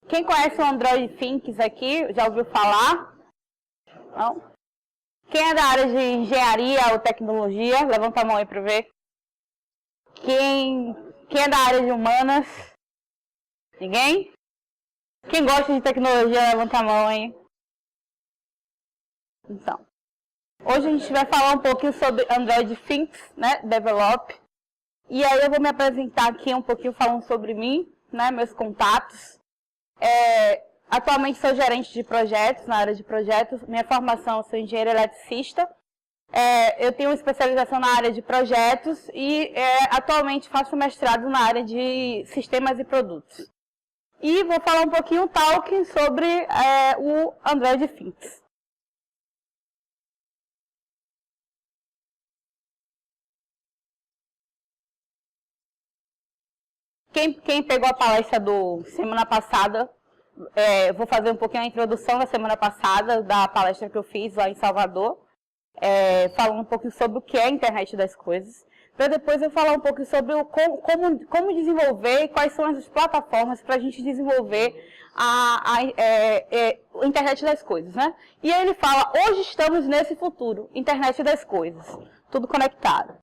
Quem conhece o Android Things aqui, já ouviu falar? Não? Quem é da área de engenharia ou tecnologia? Levanta a mão aí para ver. Quem é da área de humanas? Ninguém? Quem gosta de tecnologia, levanta a mão aí. Então, hoje a gente vai falar um pouquinho sobre Android Things, né? Develop. E aí eu vou me apresentar aqui um pouquinho falando sobre mim, né? Meus contatos. Atualmente sou gerente de projetos, na área de projetos. Minha formação, eu sou engenheiro eletricista. Eu tenho especialização na área de projetos e atualmente faço mestrado na área de sistemas e produtos. E vou falar um pouquinho talking sobre o Android Things. Quem pegou a palestra do semana passada, vou fazer um pouquinho a introdução da semana passada, da palestra que eu fiz lá em Salvador, falando um pouquinho sobre o que é a internet das coisas, para depois eu falar um pouco sobre como desenvolver e quais são as plataformas para a gente desenvolver a internet das coisas, né? E aí ele fala, hoje estamos nesse futuro, internet das coisas, tudo conectado.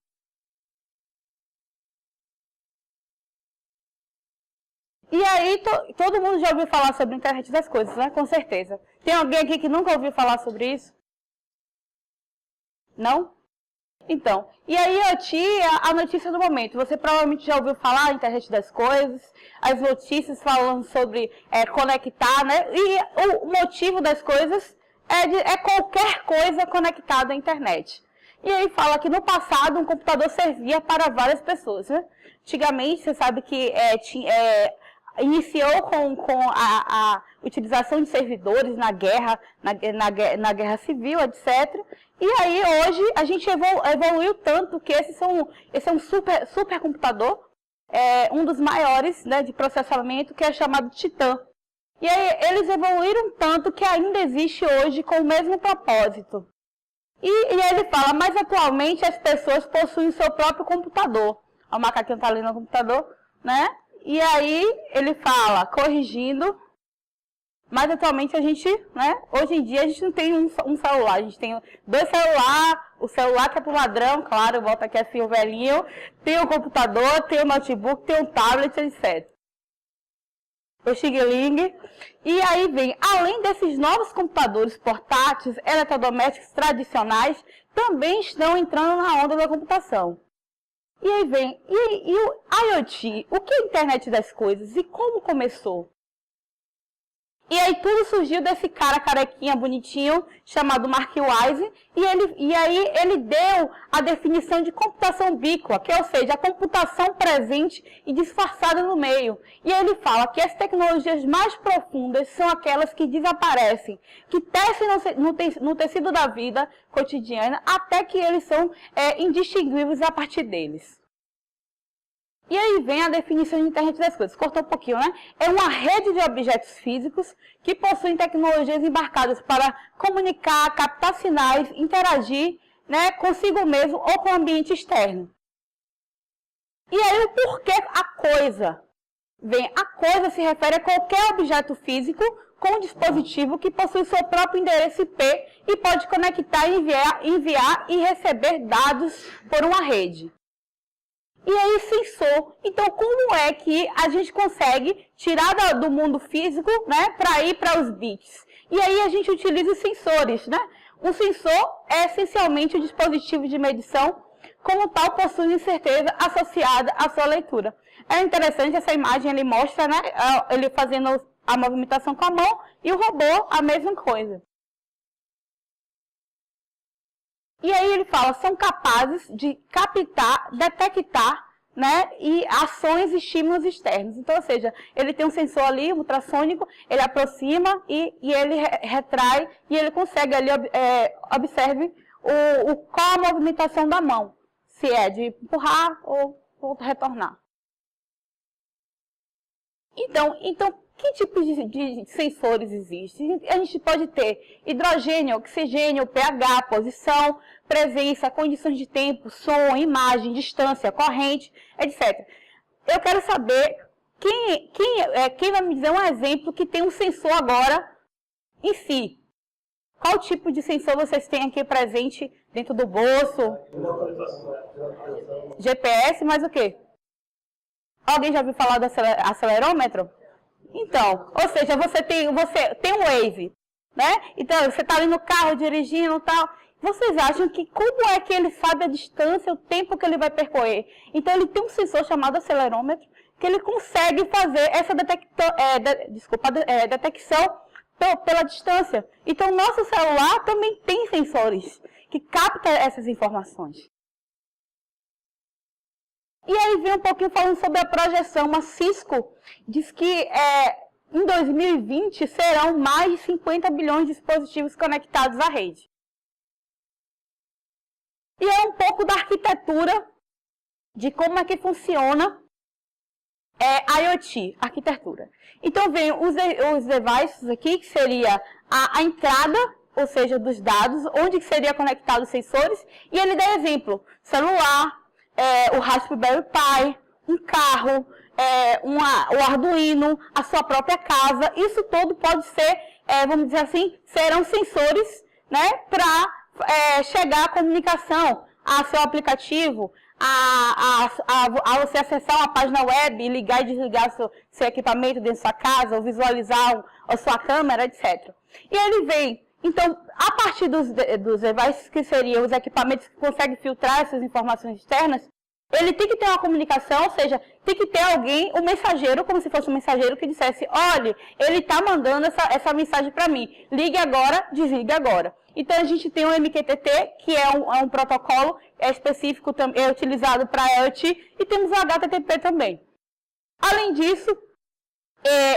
E aí, todo mundo já ouviu falar sobre a internet das coisas, né? Com certeza. Tem alguém aqui que nunca ouviu falar sobre isso? Não? Então, e aí a notícia do momento. Você provavelmente já ouviu falar da internet das coisas, as notícias falando sobre conectar, né? E o motivo das coisas é qualquer coisa conectada à internet. E aí fala que no passado um computador servia para várias pessoas, né? Antigamente, você sabe que iniciou com a utilização de servidores na guerra civil, etc. E aí hoje a gente evoluiu tanto que esse é um supercomputador, um dos maiores, né, de processamento, que é chamado Titã. E aí eles evoluíram tanto que ainda existe hoje com o mesmo propósito. E aí ele fala, mas atualmente as pessoas possuem seu próprio computador. O macaquinho está ali no computador, né? E aí ele fala, corrigindo, mas atualmente a gente, né, hoje em dia a gente não tem um celular, a gente tem dois celulares, o celular que é pro ladrão, claro, eu boto aqui assim o velhinho, tem o computador, tem o notebook, tem o tablet, etc. O Xing-Ling. E aí vem, além desses novos computadores portáteis, eletrodomésticos tradicionais, também estão entrando na onda da computação. E aí vem, e o IoT, o que é a internet das coisas e como começou? E aí tudo surgiu desse cara carequinha bonitinho, chamado Mark Wise, e aí ele deu a definição de computação ubíqua, que ou seja, a computação presente e disfarçada no meio. E aí ele fala que as tecnologias mais profundas são aquelas que desaparecem, que tecem no tecido da vida cotidiana, até que eles são indistinguíveis a partir deles. E aí vem a definição de internet das coisas. Cortou um pouquinho, né? É uma rede de objetos físicos que possuem tecnologias embarcadas para comunicar, captar sinais, interagir, né, consigo mesmo ou com o ambiente externo. E aí o porquê a coisa? Vem, a coisa se refere a qualquer objeto físico com um dispositivo que possui seu próprio endereço IP e pode conectar, enviar e receber dados por uma rede. E aí, sensor. Então, como é que a gente consegue tirar do mundo físico, né, para ir para os bits? E aí a gente utiliza os sensores, né? Um sensor é essencialmente um dispositivo de medição, como tal possui certeza associada à sua leitura. É interessante essa imagem, ele mostra, né, ele fazendo a movimentação com a mão e o robô a mesma coisa. E aí ele fala, são capazes de captar, detectar, né, e ações e estímulos externos. Então, ou seja, ele tem um sensor ali, ultrassônico, ele aproxima e ele retrai e ele consegue ali, observe qual a movimentação da mão, se é de empurrar ou retornar. Então que tipos de sensores existem? A gente pode ter hidrogênio, oxigênio, pH, posição, presença, condições de tempo, som, imagem, distância, corrente, etc. Eu quero saber Quem vai me dizer um exemplo que tem um sensor agora em si? Qual tipo de sensor vocês têm aqui presente dentro do bolso? GPS, mas o quê? Alguém já ouviu falar do acelerômetro? Então, ou seja, você tem um Waze, né? Então, você está ali no carro dirigindo e tal. Vocês acham que como é que ele sabe a distância, o tempo que ele vai percorrer? Então, ele tem um sensor chamado acelerômetro que ele consegue fazer essa detecção pela distância. Então, nosso celular também tem sensores que captam essas informações. E aí vem um pouquinho falando sobre a projeção. A Cisco diz que em 2020 serão mais de 50 bilhões de dispositivos conectados à rede. E é um pouco da arquitetura de como é que funciona IoT, arquitetura. Então, vem os devices aqui, que seria a entrada, ou seja, dos dados, onde seria conectado os sensores, e ele dá exemplo, celular, o Raspberry Pi, um carro, o Arduino, a sua própria casa, isso tudo pode ser, vamos dizer assim, serão sensores, né, para chegar à comunicação, a seu aplicativo, a você acessar uma página web, ligar e desligar seu equipamento dentro da sua casa, ou visualizar a sua câmera, etc. E ele vem, então, a partir dos devices, que seriam os equipamentos que conseguem filtrar essas informações externas, ele tem que ter uma comunicação, ou seja, tem que ter alguém, um mensageiro, como se fosse um mensageiro que dissesse, olha, ele está mandando essa mensagem para mim, ligue agora, desligue agora. Então, a gente tem o MQTT, que é um protocolo específico, é utilizado para IoT, e temos o HTTP também. Além disso,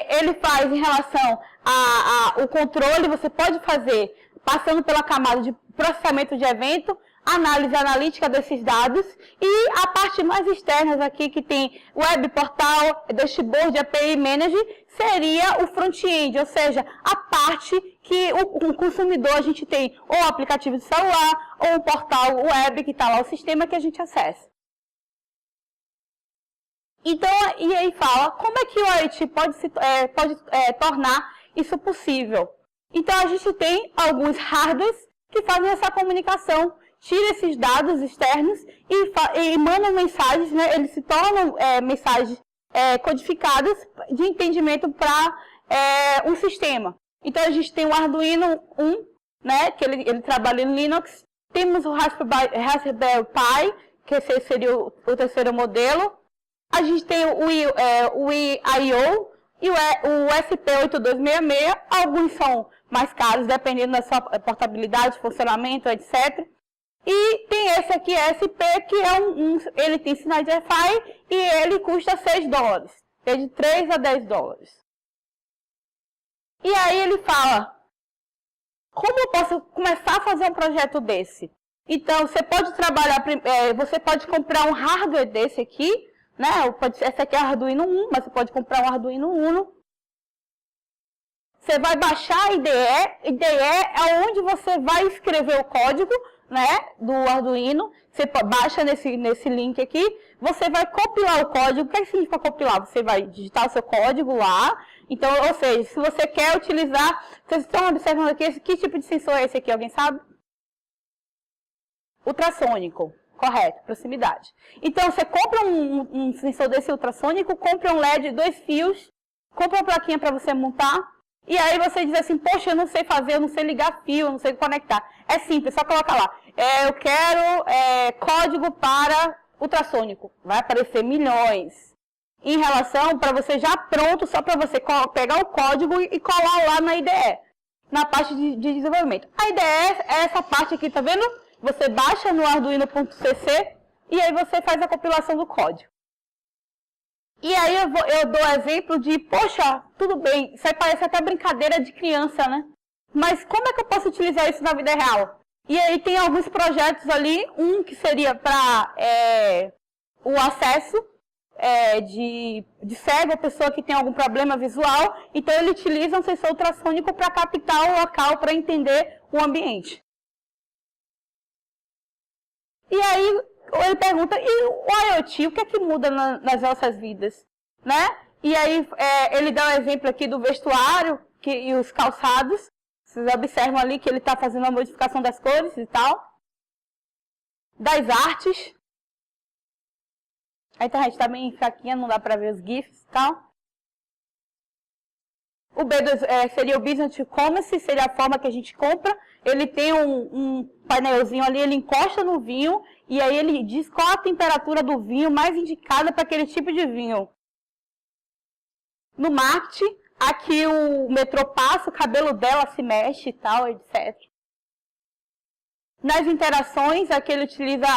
ele faz em relação ao controle, você pode fazer passando pela camada de processamento de evento, análise analítica desses dados, e a parte mais externa aqui, que tem web portal, dashboard, API Manager, seria o front-end, ou seja, a parte que o consumidor, a gente tem ou o aplicativo de celular, ou o portal web, que está lá o sistema que a gente acessa. Então, e aí fala, como é que o IoT pode tornar isso possível? Então, a gente tem alguns hardwares que fazem essa comunicação, tira esses dados externos e mandam mensagens, né? Eles se tornam mensagens codificadas de entendimento para um sistema. Então, a gente tem o Arduino 1, né? Que ele trabalha em Linux. Temos o Raspberry Pi, que esse seria o terceiro modelo. A gente tem o I.O. e o SP8266. Alguns são mais caros, dependendo da sua portabilidade, funcionamento, etc. E tem esse aqui, SP, que ele tem sinais de Wi-Fi e ele custa $6. É de 3 a $10. E aí ele fala, como eu posso começar a fazer um projeto desse? Então, você pode trabalhar, você pode comprar um hardware desse aqui, né? Esse aqui é Arduino 1, mas você pode comprar um Arduino Uno. Você vai baixar a IDE. IDE é onde você vai escrever o código, né, do Arduino. Você baixa nesse link aqui. Você vai compilar o código. O que significa compilar? Você vai digitar o seu código lá. Então, ou seja, se você quer utilizar... Vocês estão observando aqui, que tipo de sensor é esse aqui? Alguém sabe? Ultrassônico. Correto, proximidade. Então, você compra um sensor desse ultrassônico, compra um LED, 2 fios, compra uma plaquinha para você montar, e aí você diz assim, poxa, eu não sei fazer, eu não sei ligar fio, eu não sei conectar. É simples, só coloca lá, eu quero código para ultrassônico. Vai aparecer milhões. Em relação, para você já pronto, só para você pegar o código e colar lá na IDE, na parte de desenvolvimento. A IDE é essa parte aqui, tá vendo? Você baixa no arduino.cc e aí você faz a compilação do código. E aí eu dou exemplo de, poxa, tudo bem, isso aí parece até brincadeira de criança, né? Mas como é que eu posso utilizar isso na vida real? E aí tem alguns projetos ali, um que seria para o acesso de cego, a pessoa que tem algum problema visual, então ele utiliza um sensor ultrassônico para captar o local, para entender o ambiente. E aí ele pergunta, e o IoT, o que é que muda nas nossas vidas? Né? E aí ele dá um exemplo aqui do vestuário e os calçados. Vocês observam ali que ele está fazendo a modificação das cores e tal. Das artes. A internet está bem fraquinha, não dá para ver os GIFs e tal. O B2 seria o Business to Commerce, seria a forma que a gente compra. Ele tem um painelzinho ali, ele encosta no vinho e aí ele diz qual a temperatura do vinho mais indicada para aquele tipo de vinho. No marketing, aqui o metrô passa, o cabelo dela se mexe e tal, etc. Nas interações, aqui ele utiliza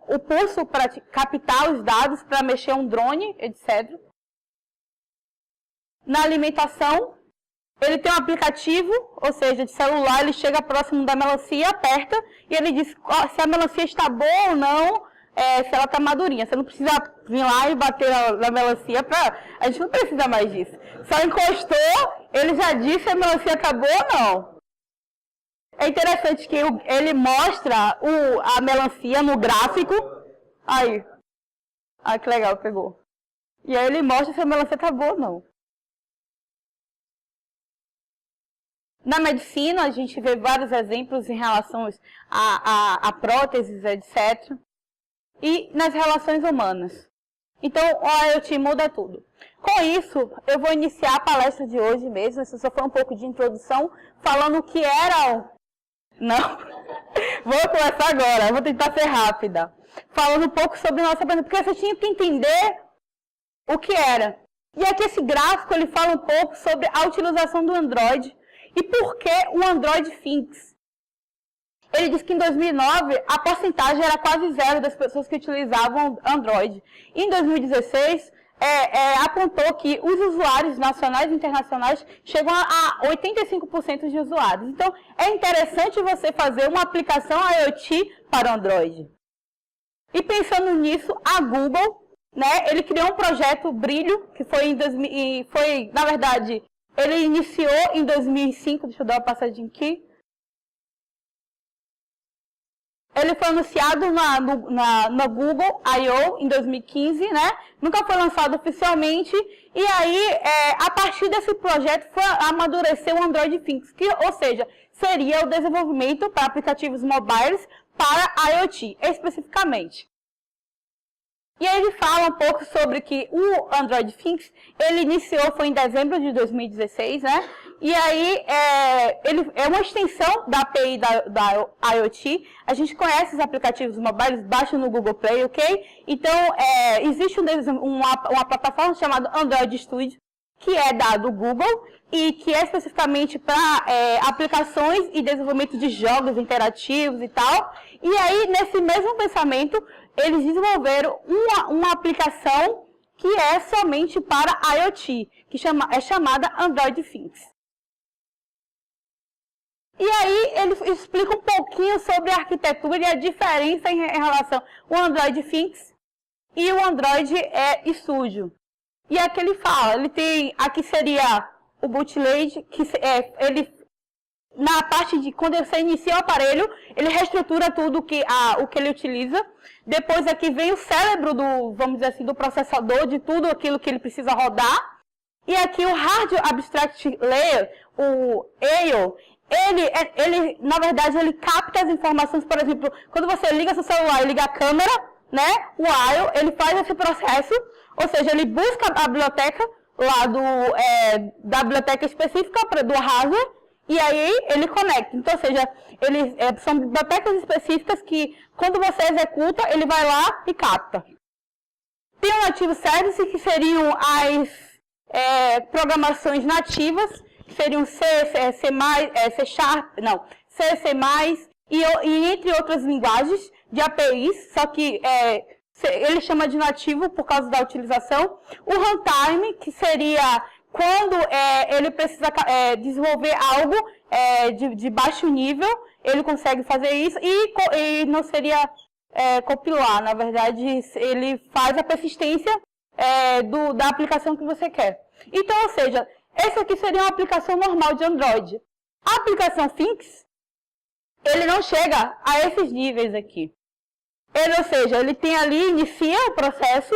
o pulso para captar os dados para mexer um drone, etc. Na alimentação, ele tem um aplicativo, ou seja, de celular, ele chega próximo da melancia, aperta, e ele diz se a melancia está boa ou não, se ela está madurinha. Você não precisa vir lá e bater na melancia, a gente não precisa mais disso. Só encostou, ele já disse se a melancia está boa ou não. É interessante que ele mostra a melancia no gráfico. Aí. Ah, que legal, pegou. E aí ele mostra se a melancia está boa ou não. Na medicina, a gente vê vários exemplos em relação a próteses, etc. E nas relações humanas. Então, o IoT muda tudo. Com isso, eu vou iniciar a palestra de hoje mesmo. Isso só foi um pouco de introdução, falando o que era... Não, vou começar agora, vou tentar ser rápida. Falando um pouco sobre nossa apresentação, porque você tinha que entender o que era. E aqui esse gráfico, ele fala um pouco sobre a utilização do Android e por que o Android Things. Ele diz que em 2009 a porcentagem era quase zero das pessoas que utilizavam Android. Em 2016, apontou que os usuários nacionais e internacionais chegam a 85% de usuários. Então, é interessante você fazer uma aplicação IoT para Android. E pensando nisso, a Google, né, ele criou um projeto Brilho, que foi na verdade, ele iniciou em 2005, deixa eu dar uma passadinha aqui. Ele foi anunciado na Google I.O. em 2015, né? Nunca foi lançado oficialmente. E aí, a partir desse projeto, foi amadurecer o Android Things, ou seja, seria o desenvolvimento para aplicativos mobiles para IoT, especificamente. E aí ele fala um pouco sobre que o Android Things, ele iniciou, foi em dezembro de 2016, né? E aí, ele é uma extensão da API da IoT. A gente conhece os aplicativos mobiles, baixa no Google Play, ok? Então, existe uma plataforma chamada Android Studio, que é do Google, e que é especificamente para aplicações e desenvolvimento de jogos interativos e tal. E aí, nesse mesmo pensamento, eles desenvolveram uma aplicação que é somente para IoT, que é chamada Android Things. E aí ele explica um pouquinho sobre a arquitetura e a diferença em relação ao Android Things e o Android Studio. E aqui ele fala, ele tem, aqui seria o bootloader, que ele na parte de quando você inicia o aparelho, ele reestrutura tudo o que ele utiliza. Depois aqui vem o cérebro vamos dizer assim, do processador, de tudo aquilo que ele precisa rodar. E aqui o Hard Abstract Layer, o AIO, ele na verdade, ele capta as informações, por exemplo, quando você liga seu celular e liga a câmera, né? O AIO, ele faz esse processo, ou seja, ele busca a biblioteca lá da biblioteca específica do hardware, e aí ele conecta. Então, ou seja, são bibliotecas específicas que, quando você executa, ele vai lá e capta. Tem o Native Service, que seriam as programações nativas, que seriam C, e entre outras linguagens de APIs, só que ele chama de nativo por causa da utilização. O runtime, que seria quando ele precisa desenvolver algo de baixo nível, ele consegue fazer isso, e não seria compilar, na verdade, ele faz a persistência da aplicação que você quer. Então, ou seja, essa aqui seria uma aplicação normal de Android. A aplicação Things, ele não chega a esses níveis aqui. Ou seja, ele tem ali, inicia o processo,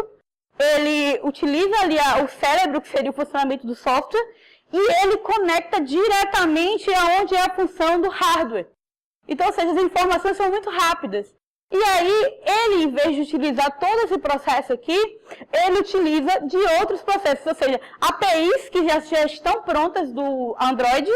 ele utiliza ali o cérebro, que seria o funcionamento do software, e ele conecta diretamente aonde é a função do hardware. Então, ou seja, as informações são muito rápidas. E aí, ele, em vez de utilizar todo esse processo aqui, ele utiliza de outros processos, ou seja, APIs que já estão prontas do Android,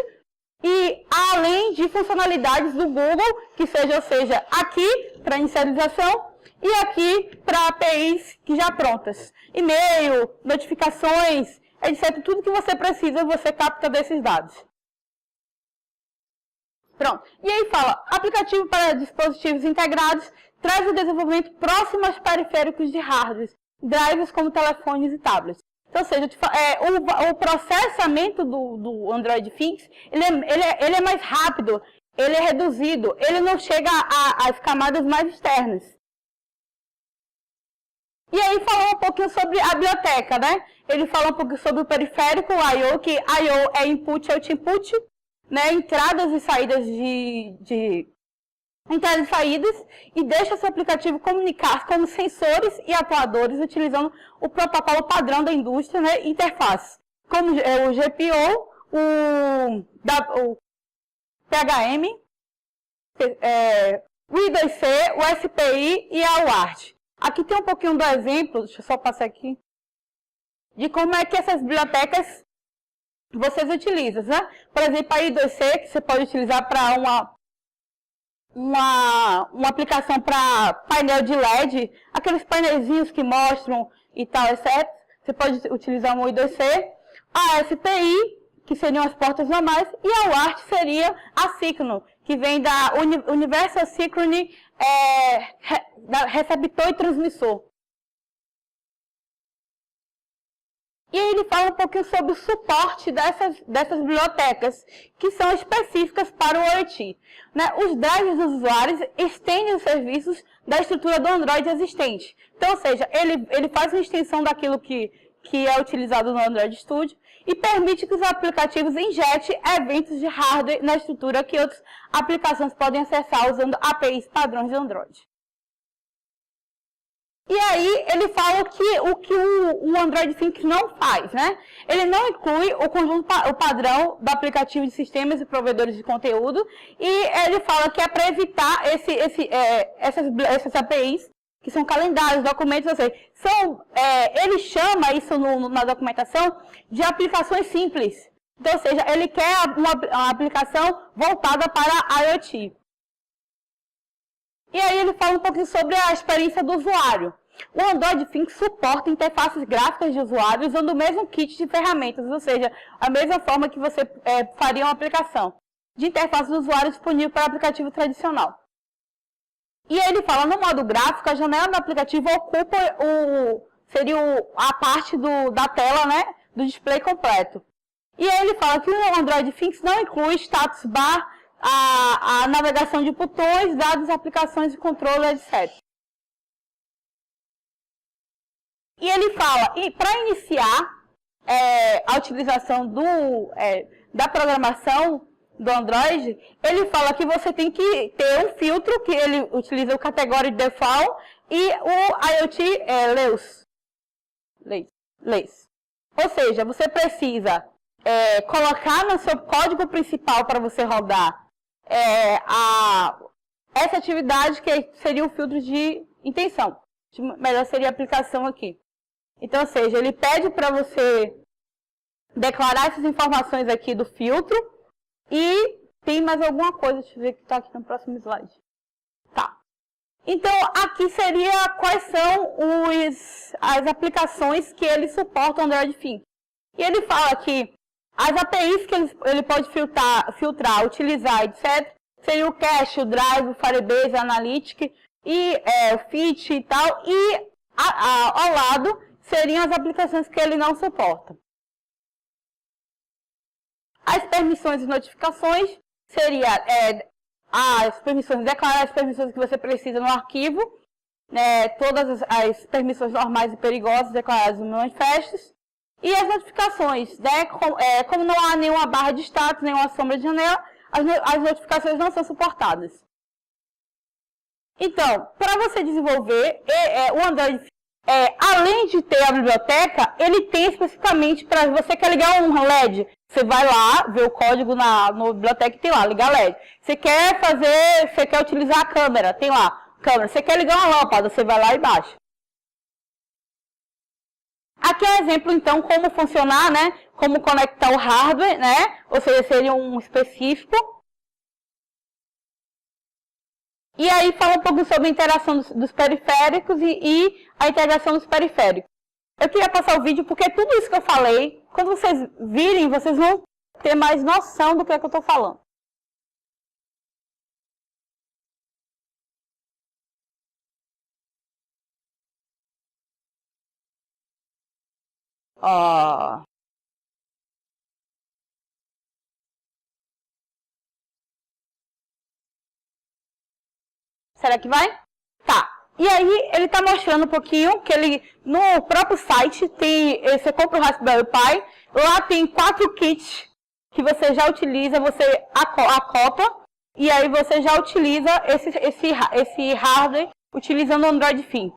e além de funcionalidades do Google, que seja, ou seja, aqui para inicialização e aqui para APIs que já prontas. E-mail, notificações, etc. Tudo que você precisa, você capta desses dados. Pronto. E aí fala, aplicativo para dispositivos integrados traz o desenvolvimento próximo aos periféricos de hardware, drives como telefones e tablets. Então, ou seja, o processamento do Android Things, ele é mais rápido, ele é reduzido, ele não chega às camadas mais externas. E aí fala um pouquinho sobre a biblioteca, né? Ele fala um pouquinho sobre o periférico, o I/O, que I/O é input, output, né? Entradas e saídas entradas e saídas, e deixa seu aplicativo comunicar com sensores e atuadores utilizando o protocolo padrão da indústria, né? Interface, como o GPO, o PHM, o I2C, o SPI e a UART. Aqui tem um pouquinho do exemplo, deixa eu só passar aqui, de como é que essas bibliotecas vocês utilizam, né? Por exemplo, a I2C, que você pode utilizar para uma aplicação para painel de LED, aqueles painelzinhos que mostram e tal, etc. Você pode utilizar um I2C, a SPI, que seriam as portas normais, e a UART seria a Synchron, que vem da Universal Synchrony, receptor e transmissor. E aí ele fala um pouquinho sobre o suporte dessas bibliotecas, que são específicas para o IoT. Né? Os drives dos usuários estendem os serviços da estrutura do Android existente. Então, ou seja, ele faz uma extensão daquilo que é utilizado no Android Studio e permite que os aplicativos injetem eventos de hardware na estrutura que outras aplicações podem acessar usando APIs padrões de Android. E aí ele fala o que o Android Things não faz, né? Ele não inclui o padrão do aplicativo de sistemas e provedores de conteúdo, e ele fala que é para evitar essas APIs, que são calendários, documentos, ou seja, ele chama isso na documentação de aplicações simples. Então, ou seja, ele quer uma aplicação voltada para a IoT. E aí ele fala um pouquinho sobre a experiência do usuário. O Android Things suporta interfaces gráficas de usuário usando o mesmo kit de ferramentas, ou seja, a mesma forma que você faria uma aplicação de interface do usuário disponível para aplicativo tradicional. E aí ele fala, no modo gráfico, a janela do aplicativo ocupa a parte da tela, né, do display completo. E aí ele fala que o Android Things não inclui status bar, a navegação de botões, dados, aplicações e controle, etc. E ele fala, para iniciar a utilização da programação do Android, ele fala que você tem que ter um filtro, que ele utiliza o Category Default e o IoT Lace. Ou seja, você precisa colocar no seu código principal para você rodar essa atividade, que seria o filtro de intenção. Melhor seria a aplicação aqui. Então, ou seja, ele pede para você declarar essas informações aqui do filtro, e tem mais alguma coisa, deixa eu ver que está aqui no próximo slide. Tá. Então, aqui seria quais são as aplicações que ele suporta o Android Things. E ele fala que as APIs que ele pode filtrar, utilizar, etc., seria o Cache, o Drive, o Firebase, o Analytics, e o Fit e tal, e ao lado seriam as aplicações que ele não suporta. As permissões e notificações seria declarar as permissões que você precisa no arquivo, todas as permissões normais e perigosas declaradas no manifestos, e as notificações, né, como não há nenhuma barra de status, nenhuma sombra de janela, as notificações não são suportadas. Então, para você desenvolver o Android, além de ter a biblioteca, ele tem especificamente para você quer ligar um LED. Você vai lá, vê o código na biblioteca e tem lá, ligar LED. Você quer utilizar a câmera, tem lá, câmera. Você quer ligar uma lâmpada, você vai lá e baixa. Aqui é um exemplo, então, como funcionar, né? Como conectar o hardware, né? Ou seja, seria um específico. E aí fala um pouco sobre a interação dos periféricos e a integração dos periféricos. Eu queria passar o vídeo porque tudo isso que eu falei, quando vocês virem, vocês vão ter mais noção do que é que eu estou falando. Ó. Será que vai? Tá. E aí ele está mostrando um pouquinho que ele no próprio site tem, você compra o Raspberry Pi, lá tem 4 kits que você já utiliza, você acopla e aí você já utiliza esse hardware utilizando o Android Things.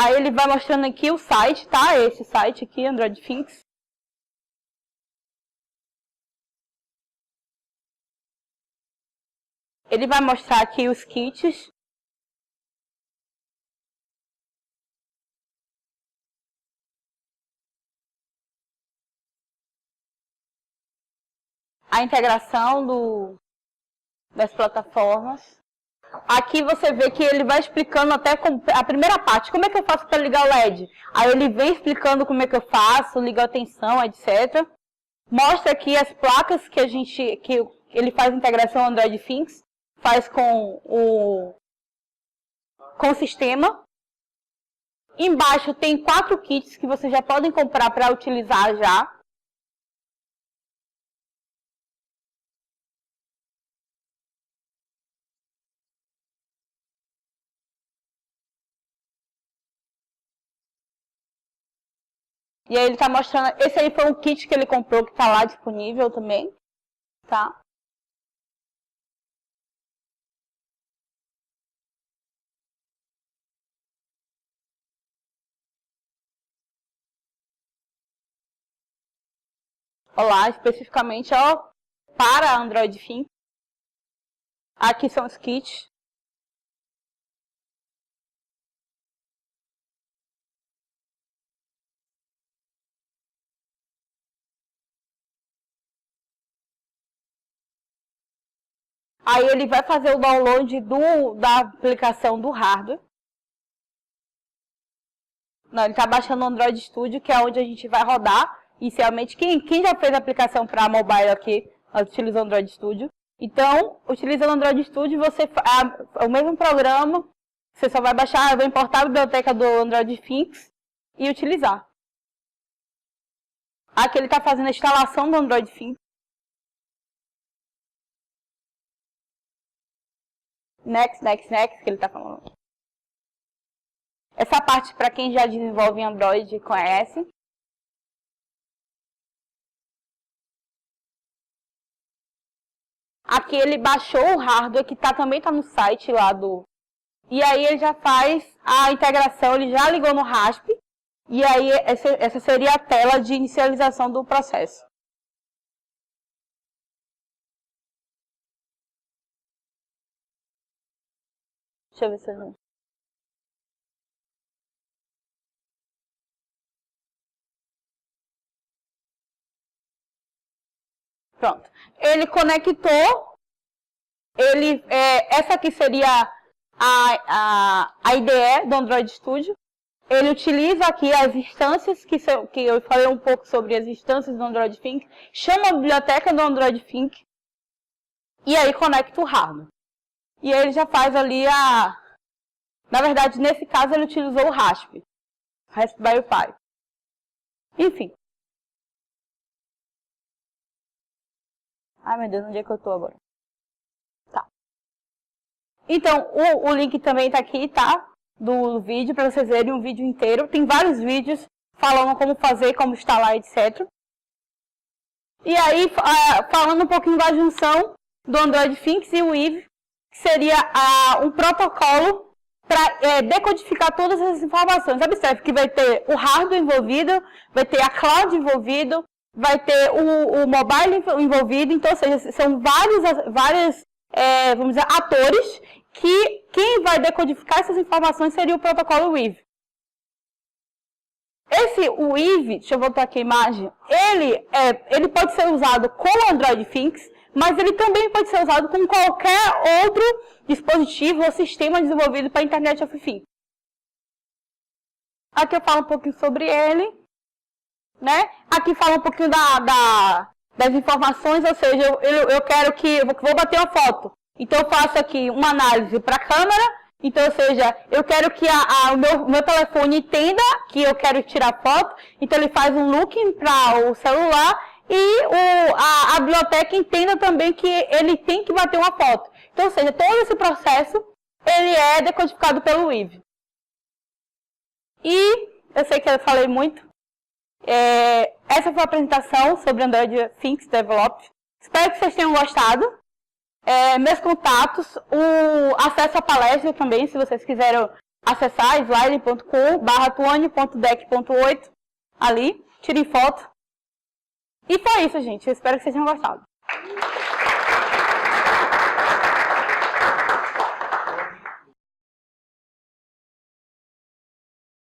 Aí ele vai mostrando aqui o site, tá? Esse site aqui, Android Things. Ele vai mostrar aqui os kits. A integração das plataformas. Aqui você vê que ele vai explicando até a primeira parte, como é que eu faço para ligar o LED. Aí ele vem explicando como é que eu faço, liga a tensão, etc. Mostra aqui as placas que ele faz integração Android Things, faz com o sistema. Embaixo tem 4 kits que vocês já podem comprar para utilizar já. E aí ele está mostrando, esse aí foi um kit que ele comprou, que está lá disponível também, tá? Olha lá, especificamente, ó, para Android Things. Aqui são os kits. Aí ele vai fazer o download da aplicação do hardware. Não, ele está baixando o Android Studio, que é onde a gente vai rodar. Inicialmente, quem já fez a aplicação para mobile aqui, utiliza o Android Studio. Então, utilizando o Android Studio, é o mesmo programa, você só vai baixar, vai importar a biblioteca do Android Things e utilizar. Aqui ele está fazendo a instalação do Android Things. Next, que ele está falando. Essa parte, para quem já desenvolve em Android, conhece. Aqui ele baixou o hardware, que também está no site lá do... E aí ele já faz a integração, ele já ligou no RASP. E aí essa seria a tela de inicialização do processo. Deixa eu ver se eu não... Pronto. Ele conectou. Essa aqui seria a IDE do Android Studio. Ele utiliza aqui as instâncias, que eu falei um pouco sobre as instâncias do Android Things. Chama a biblioteca do Android Things. E aí conecta o hardware. E aí ele já faz ali Na verdade, nesse caso, ele utilizou o RASP. Raspberry Pi. Enfim. Ai, meu Deus, onde é que eu tô agora? Tá. Então, o link também tá aqui, tá? Do vídeo, para vocês verem um vídeo inteiro. Tem vários vídeos falando como fazer, como instalar, etc. E aí, falando um pouquinho da junção do Android Things e o Eve, que seria um protocolo para decodificar todas essas informações. Observe que vai ter o hardware envolvido, vai ter a cloud envolvido, vai ter o mobile envolvido, então, ou seja, são vários vamos dizer, atores que quem vai decodificar essas informações seria o protocolo Weave. O Weave, deixa eu voltar aqui a imagem, ele pode ser usado com o Android Things, mas ele também pode ser usado com qualquer outro dispositivo ou sistema desenvolvido para a Internet of Things. Aqui eu falo um pouquinho sobre ele, né? Aqui fala um pouquinho das informações, ou seja, eu quero eu vou bater uma foto. Então eu faço aqui uma análise para a câmera, então, ou seja, eu quero que o meu telefone entenda que eu quero tirar foto, então ele faz um looking para o celular e a biblioteca entenda também que ele tem que bater uma foto. Então, ou seja, todo esse processo ele é decodificado pelo Weave. E eu sei que eu falei muito. Essa foi a apresentação sobre Android Things Develop. Espero que vocês tenham gostado. Meus contatos, o acesso à palestra também, se vocês quiserem acessar, slide.com/tuane.deck.8, ali, tirem foto. E foi isso, gente. Eu espero que vocês tenham gostado.